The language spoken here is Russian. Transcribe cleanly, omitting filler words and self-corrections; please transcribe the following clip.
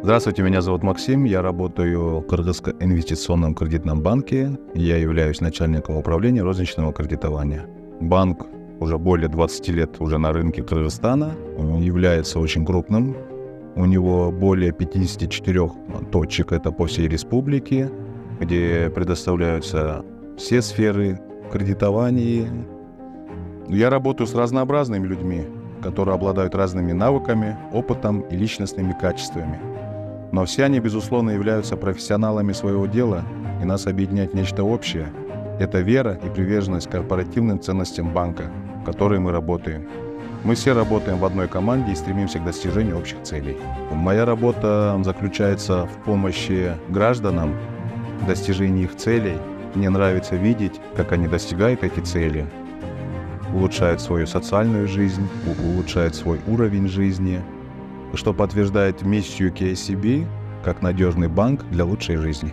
Здравствуйте, меня зовут Максим, я работаю в Кыргызском инвестиционном кредитном банке, я являюсь начальником управления розничного кредитования. Банк уже более 20 лет уже на рынке Кыргызстана, он является очень крупным, у него более 54 точек, это по всей республике, где предоставляются все сферы кредитования. Я работаю с разнообразными людьми, которые обладают разными навыками, опытом и личностными качествами. Но все они, безусловно, являются профессионалами своего дела, и нас объединяет нечто общее. Это вера и приверженность к корпоративным ценностям банка, в которой мы работаем. Мы все работаем в одной команде и стремимся к достижению общих целей. Моя работа заключается в помощи гражданам в достижении их целей. Мне нравится видеть, как они достигают эти цели, улучшают свою социальную жизнь, улучшают свой уровень жизни, что подтверждает миссию KCB как надежный банк для лучшей жизни.